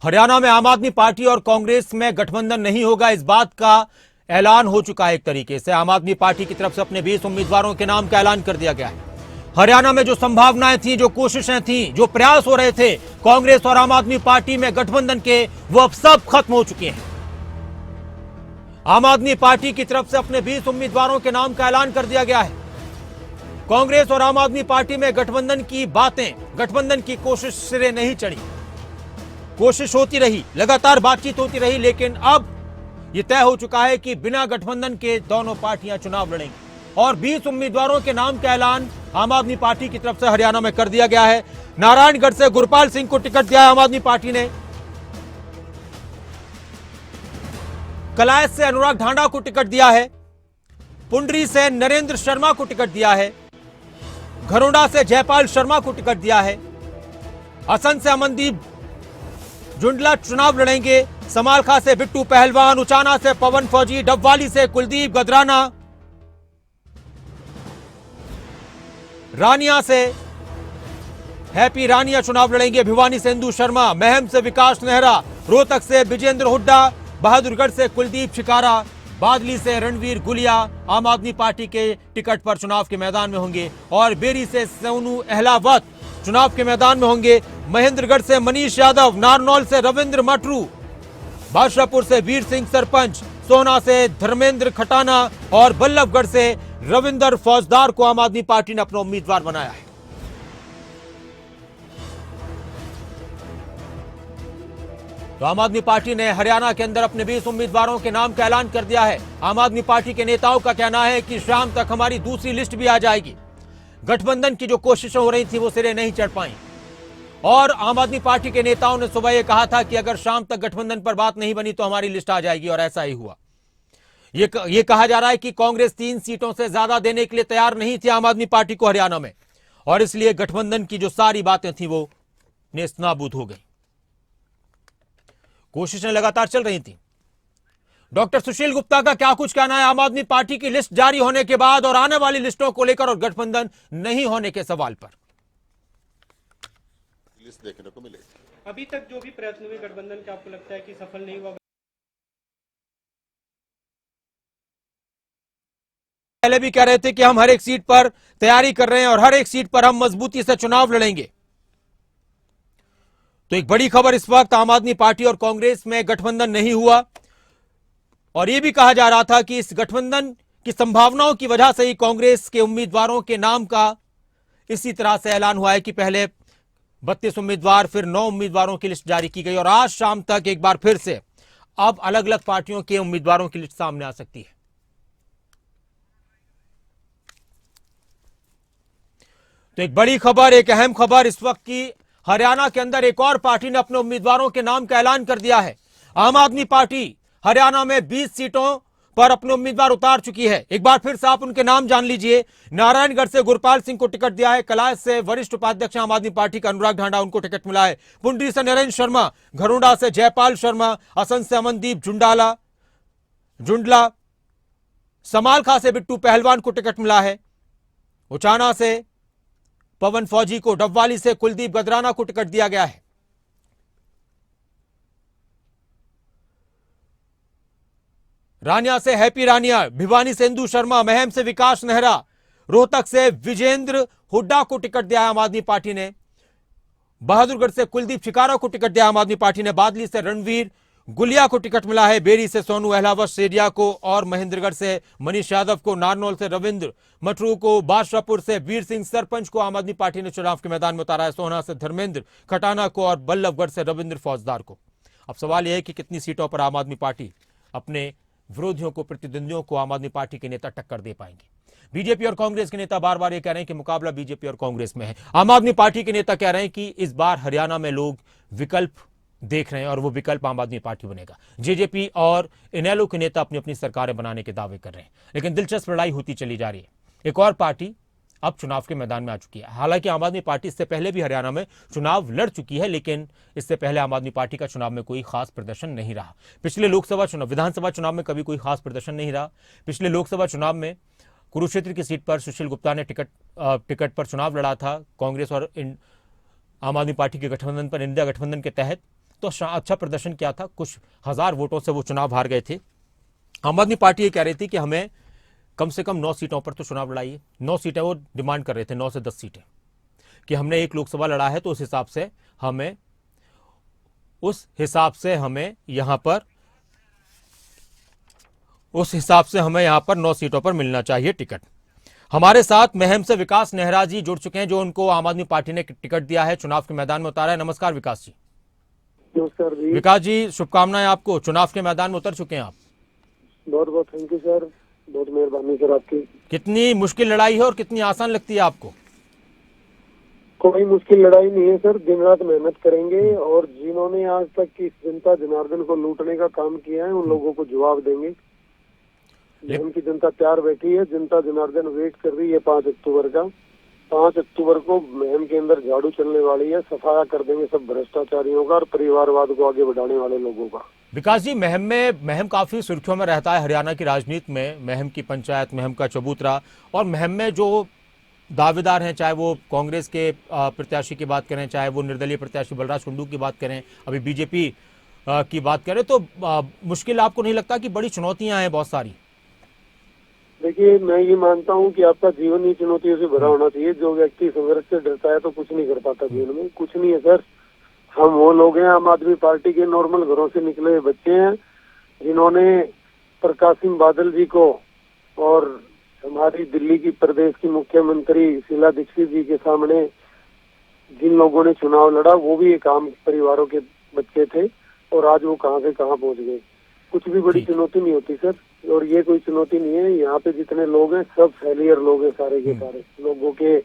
हरियाणा में आम आदमी पार्टी और कांग्रेस में गठबंधन नहीं होगा, इस बात का ऐलान हो चुका है। एक तरीके से आम आदमी पार्टी की तरफ से अपने 20 उम्मीदवारों के नाम का ऐलान कर दिया गया है। हरियाणा में जो संभावनाएं थी, जो कोशिशें थी, जो प्रयास हो रहे थे कांग्रेस और आम आदमी पार्टी में गठबंधन के, वो अब सब खत्म हो चुके हैं। आम आदमी पार्टी की तरफ से अपने 20 उम्मीदवारों के नाम का ऐलान कर दिया गया है। कांग्रेस और आम आदमी पार्टी में गठबंधन की बातें, गठबंधन की कोशिश सिरे नहीं चढ़ी। कोशिश होती रही, लगातार बातचीत होती रही, लेकिन अब यह तय हो चुका है कि बिना गठबंधन के दोनों पार्टियां चुनाव लड़ेंगी। और 20 उम्मीदवारों के नाम का ऐलान आम आदमी पार्टी की तरफ से हरियाणा में कर दिया गया है। नारायणगढ़ से गुरपाल सिंह को टिकट दिया है आम आदमी पार्टी ने। कलायत से अनुराग ढांडा को टिकट दिया है। पुंडरी से नरेंद्र शर्मा को टिकट दिया है। घरोंडा से जयपाल शर्मा को टिकट दिया है। असंध से अमनदीप जुंडला चुनाव लड़ेंगे। समालखा से बिट्टू पहलवान, उचाना से पवन फौजी, डबवाली से कुलदीप गदराना, रानिया से हैप्पी रानिया चुनाव लड़ेंगे। भिवानी से इंदु शर्मा, महम से विकास नेहरा, रोहतक से विजेंद्र हुड्डा, बहादुरगढ़ से कुलदीप शिकारा, बादली से रणवीर गुलिया आम आदमी पार्टी के टिकट पर चुनाव के मैदान में होंगे। और बेरी से सोनू अहलावत चुनाव के मैदान में होंगे। महेंद्रगढ़ से मनीष यादव, नारनौल से रविंद्र मटरू, बादशाहपुर से वीर सिंह सरपंच, सोना से धर्मेंद्र खटाना और बल्लभगढ़ से रविंदर फौजदार को आम आदमी पार्टी ने अपना उम्मीदवार बनाया है। तो आम आदमी पार्टी ने हरियाणा के अंदर अपने 20 उम्मीदवारों के नाम का ऐलान कर दिया है। आम आदमी पार्टी के नेताओं का कहना है कि शाम तक हमारी दूसरी लिस्ट भी आ जाएगी। गठबंधन की जो कोशिशें हो रही थी वो सिरे नहीं चढ़ पाई। और आम आदमी पार्टी के नेताओं ने सुबह यह कहा था कि अगर शाम तक गठबंधन पर बात नहीं बनी तो हमारी लिस्ट आ जाएगी, और ऐसा ही हुआ। यह कहा जा रहा है कि कांग्रेस 3 सीटों से ज्यादा देने के लिए तैयार नहीं थी आम आदमी पार्टी को हरियाणा में, और इसलिए गठबंधन की जो सारी बातें थी वो नेस्तनाबूद हो गई। कोशिशें लगातार चल रही थी। डॉक्टर सुशील गुप्ता का क्या कुछ कहना है आम आदमी पार्टी की लिस्ट जारी होने के बाद और आने वाली लिस्टों को लेकर और गठबंधन नहीं होने के सवाल पर। लिस्ट देखने को मिलेगी। अभी तक जो भी प्रयत्न हुए गठबंधन के, आपको लगता है कि सफल नहीं हुआ? पहले भी कह रहे थे कि हम हर एक सीट पर तैयारी कर रहे हैं और हर एक सीट पर हम मजबूती से चुनाव लड़ेंगे। तो एक बड़ी खबर इस वक्त आम आदमी पार्टी और कांग्रेस में गठबंधन नहीं हुआ, और यह भी कहा जा रहा था कि इस गठबंधन की संभावनाओं की वजह से ही कांग्रेस के उम्मीदवारों के नाम का इसी तरह से ऐलान हुआ है कि पहले 32 उम्मीदवार, फिर 9 उम्मीदवारों की लिस्ट जारी की गई, और आज शाम तक एक बार फिर से अब अलग अलग पार्टियों के उम्मीदवारों की लिस्ट सामने आ सकती है। तो एक बड़ी खबर, एक अहम खबर इस वक्त की, हरियाणा के अंदर एक और पार्टी ने अपने उम्मीदवारों के नाम का ऐलान कर दिया है। आम आदमी पार्टी हरियाणा में 20 सीटों पर अपने उम्मीदवार उतार चुकी है। एक बार फिर से आप उनके नाम जान लीजिए। नारायणगढ़ से गुरपाल सिंह को टिकट दिया है। कलायत से वरिष्ठ उपाध्यक्ष आम आदमी पार्टी का अनुराग ढांडा, उनको टिकट मिला है। पुंडरी से नरेंद्र शर्मा, घरोंडा से जयपाल शर्मा, असंध से अमनदीप जुंडला, समालखा से बिट्टू पहलवान को टिकट मिला है। उचाना से पवन फौजी को, डबवाली से कुलदीप गदराना को टिकट दिया गया है। रानिया से हैप्पी रानिया, भिवानी से इंदु शर्मा, महम से विकास नेहरा, रोहतक से विजेंद्र हुड्डा को टिकट दिया आम आदमी पार्टी ने। बहादुरगढ़ से कुलदीप शिकारा को टिकट दिया आम आदमी पार्टी ने। बादली से रणवीर गुलिया को टिकट मिला है। बेरी से सोनू अहलावत सेरिया को, और महेंद्रगढ़ से मनीष यादव को, नारनौल से रविंद्र मटरू को, बादशाहपुर से वीर सिंह सरपंच को आम आदमी पार्टी ने चुनाव के मैदान में उतारा है। सोना से धर्मेंद्र खटाना को और बल्लभगढ़ से रविंद्र फौजदार को। अब सवाल यह है कि कितनी सीटों पर आम आदमी पार्टी अपने विरोधियों को, प्रतिद्वंदियों को आम आदमी पार्टी के नेता टक्कर दे पाएंगे। बीजेपी और कांग्रेस के नेता बार बार ये कह रहे हैं कि मुकाबला बीजेपी और कांग्रेस में है। आम आदमी पार्टी के नेता कह रहे हैं कि इस बार हरियाणा में लोग विकल्प देख रहे हैं और वो विकल्प आम आदमी पार्टी बनेगा। जेजेपी और इनेलो के नेता अपनी अपनी सरकारें बनाने के दावे कर रहे हैं, लेकिन दिलचस्प लड़ाई होती चली जा रही है। एक और पार्टी अब चुनाव के मैदान में आ चुकी है। हालांकि आम आदमी पार्टी इससे पहले भी हरियाणा में चुनाव लड़ चुकी है, लेकिन इससे पहले आम आदमी पार्टी का चुनाव में कोई खास प्रदर्शन नहीं रहा। पिछले लोकसभा चुनाव, विधानसभा चुनाव में कभी कोई खास प्रदर्शन नहीं रहा। पिछले लोकसभा चुनाव में कुरुक्षेत्र की सीट पर सुशील गुप्ता ने टिकट पर चुनाव लड़ा था कांग्रेस और आम आदमी पार्टी के गठबंधन पर, इंडिया गठबंधन के तहत। तो अच्छा प्रदर्शन किया था, कुछ हजार वोटों से वो चुनाव हार गए थे। आम आदमी पार्टी ये कह रही थी कि हमें कम से कम 9 सीटों पर तो चुनाव लड़ाइए। 9 सीटें वो डिमांड कर रहे थे, 9 से 10 सीटें, कि हमने एक लोकसभा लड़ा है तो उस हिसाब से हमें यहां पर 9 सीटों पर मिलना चाहिए टिकट। हमारे साथ महम से विकास नेहरा जी जुड़ चुके हैं, जो उनको आम आदमी पार्टी ने टिकट दिया है, चुनाव के मैदान में उतारा है। नमस्कार विकास जी। नमस्कार जी। विकास जी, शुभकामनाएं आपको, चुनाव के मैदान में उतर चुके हैं आप। बहुत बहुत थैंक यू सर, बहुत मेहरबानी सर आपकी। कितनी मुश्किल लड़ाई है और कितनी आसान लगती है आपको? कोई मुश्किल लड़ाई नहीं है सर, दिन रात मेहनत करेंगे और जिन्होंने आज तक की जनता जनार्दन को लूटने का काम किया है उन लोगों को जवाब देंगे। उनकी जनता तैयार बैठी है, जनता जनार्दन वेट कर रही है 5 अक्टूबर का। 5 अक्टूबर को महम के अंदर झाड़ू चलने वाली है, सफाया कर देंगे सब भ्रष्टाचारियों का और परिवारवाद को आगे बढ़ाने वाले लोगों का। विकास जी, महम काफी सुर्खियों में रहता है हरियाणा की राजनीति में। महम की पंचायत, महम का चबूतरा, और महम में जो दावेदार हैं, चाहे वो कांग्रेस के प्रत्याशी की बात करें, चाहे वो निर्दलीय प्रत्याशी बलराज कुंडू की बात करें, अभी बीजेपी की बात करें, तो मुश्किल आपको नहीं लगता कि बड़ी चुनौतियां हैं बहुत सारी? देखिए, मैं ये मानता हूँ कि आपका जीवन ही चुनौतियों से भरा होना चाहिए। जो व्यक्ति संघर्ष से डरता है तो कुछ नहीं कर पाता जीवन में। कुछ नहीं है सर, हम वो लोग हैं, आम आदमी पार्टी के नॉर्मल घरों से निकले हुए बच्चे हैं, जिन्होंने प्रकाश सिंह बादल जी को और हमारी दिल्ली की प्रदेश की मुख्यमंत्री शीला दीक्षित जी के सामने जिन लोगों ने चुनाव लड़ा, वो भी एक आम परिवारों के बच्चे थे और आज वो कहाँ से कहाँ पहुँच गए। कुछ भी बड़ी चुनौती नहीं होती सर, और ये कोई चुनौती नहीं है। यहाँ पे जितने लोग हैं सब फेलियर लोग हैं, सारे के सारे लोगों के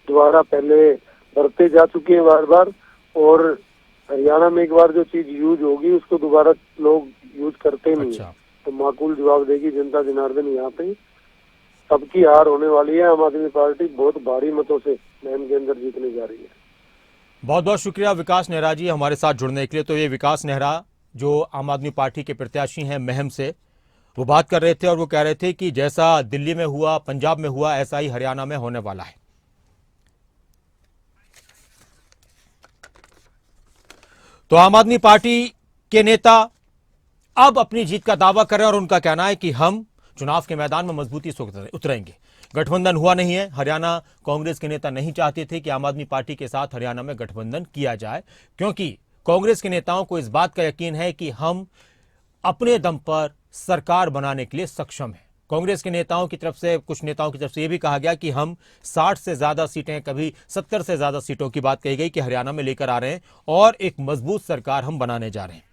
द्वारा पहले भरते जा चुके हैं बार बार, और हरियाणा में एक बार जो चीज यूज होगी उसको दोबारा लोग यूज करते नहीं है। तो माकूल जवाब देगी जनता जनार्दन। यहाँ पे सबकी हार होने वाली है। आम आदमी पार्टी बहुत भारी मतों से महम के अंदर जीतने जा रही है। बहुत बहुत शुक्रिया विकास नेहरा जी हमारे साथ जुड़ने के लिए। तो ये विकास नेहरा जो आम आदमी पार्टी के प्रत्याशी हैं महम से, वो बात कर रहे थे और वो कह रहे थे कि जैसा दिल्ली में हुआ, पंजाब में हुआ, ऐसा ही हरियाणा में होने वाला है। तो आम आदमी पार्टी के नेता अब अपनी जीत का दावा करें और उनका कहना है कि हम चुनाव के मैदान में मजबूती से उतरेंगे। गठबंधन हुआ नहीं है। हरियाणा कांग्रेस के नेता नहीं चाहते थे कि आम आदमी पार्टी के साथ हरियाणा में गठबंधन किया जाए, क्योंकि कांग्रेस के नेताओं को इस बात का यकीन है कि हम अपने दम पर सरकार बनाने के लिए सक्षम हैं। कांग्रेस के नेताओं की तरफ से, कुछ नेताओं की तरफ से यह भी कहा गया कि हम 60 से ज्यादा सीटें, कभी 70 से ज्यादा सीटों की बात कही गई कि हरियाणा में लेकर आ रहे हैं और एक मजबूत सरकार हम बनाने जा रहे हैं।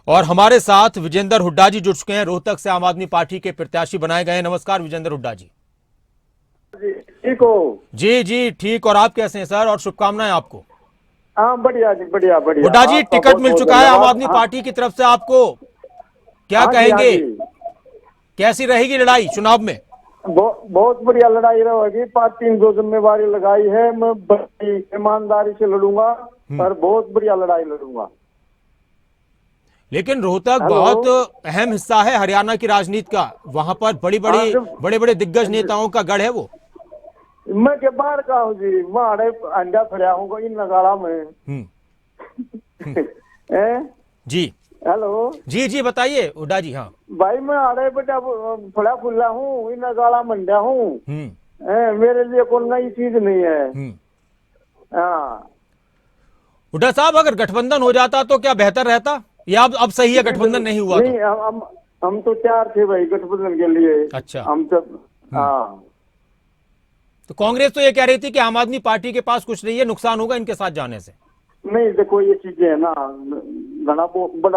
और हमारे साथ विजेंद्र हुड्डा जी जुड़ चुके हैं, रोहतक से आम आदमी पार्टी के प्रत्याशी बनाए गए हैं। नमस्कार विजेंद्र हुड्डा जी। ठीक हो? जी जी ठीक। और आप कैसे हैं सर? और शुभकामनाएं आपको। हाँ बढ़िया जी, बढ़िया बढ़िया। हुड्डा जी, टिकट मिल चुका है आम आदमी पार्टी की तरफ से, आपको क्या कहेंगे? कैसी रहेगी लड़ाई चुनाव में? बहुत बढ़िया लड़ाई रहेगी। पार्टी ने जो जिम्मेवारी लगाई है, मैं बड़ी ईमानदारी से लड़ूंगा और बहुत बढ़िया लड़ाई लड़ूंगा। लेकिन रोहतक बहुत अहम हिस्सा है हरियाणा की राजनीति का, वहां पर बड़े बड़े दिग्गज नेताओं का गढ़ है वो। मैं के बाहर का हूँ जी, मैं अंडा फड़िया हूँ इन नगाड़ा में। जी हेलो जी जी बताइए हुड्डा जी। हाँ भाई, मैं आड़े बेटा फड़ा फुल्ला हूँ, इन नगाड़ा मंडा हूँ। मेरे लिए कोई नई चीज नहीं है। हाँ हुड्डा साहब, अगर गठबंधन हो जाता तो क्या बेहतर रहता, या अब सही है गठबंधन नहीं हुआ? नहीं, हम तो तैयार थे भाई गठबंधन के लिए। अच्छा। हम सब हाँ। तो कांग्रेस तो ये कह रही थी कि आम आदमी पार्टी के पास कुछ नहीं है, नुकसान होगा इनके साथ जाने से। नहीं देखो, ये चीजें है ना, बड़ा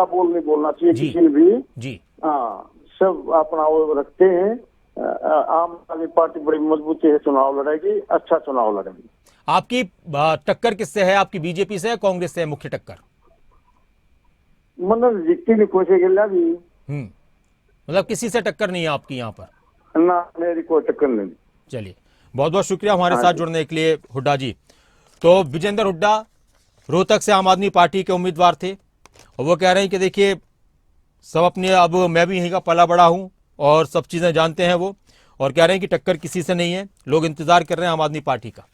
बोल नहीं बोलना चाहिए किसी ने भी जी। हाँ, सब अपना वो रखते हैं। आम आदमी पार्टी बड़ी मजबूती से चुनाव लड़ेगी, अच्छा चुनाव लड़ेगी। आपकी टक्कर किससे है? आपकी बीजेपी से है, कांग्रेस से है मुख्य टक्कर? मतलब जीतती नहीं कोशिश भी। मतलब किसी से टक्कर नहीं है आपकी यहाँ पर? ना, मेरी कोई टक्कर नहीं। चलिए, बहुत बहुत शुक्रिया हमारे साथ जुड़ने के लिए हुड्डा जी। तो विजेंद्र हुड्डा रोहतक से आम आदमी पार्टी के उम्मीदवार थे और वो कह रहे हैं कि देखिए सब अपने, अब मैं भी यहीं का पला बड़ा हूं और सब चीजें जानते हैं वो, और कह रहे हैं कि टक्कर किसी से नहीं है, लोग इंतजार कर रहे हैं आम आदमी पार्टी का।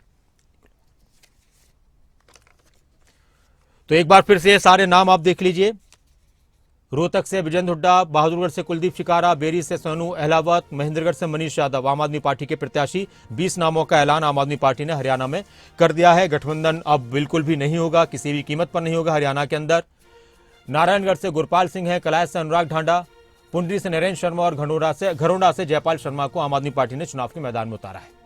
तो एक बार फिर से सारे नाम आप देख लीजिए। रोहतक से विजेंद्र हुड्डा, बहादुरगढ़ से कुलदीप शिकारा, बेरी से सोनू अहलावत, महेंद्रगढ़ से मनीष यादव आम आदमी पार्टी के प्रत्याशी। 20 नामों का ऐलान आम आदमी पार्टी ने हरियाणा में कर दिया है। गठबंधन अब बिल्कुल भी नहीं होगा, किसी भी कीमत पर नहीं होगा हरियाणा के अंदर। नारायणगढ़ से गुरपाल सिंह है, कलायत से अनुराग ढांडा, पुंडरी से नरेंद्र शर्मा और घरोंडा से जयपाल शर्मा को आम आदमी पार्टी ने चुनाव के मैदान में उतारा है।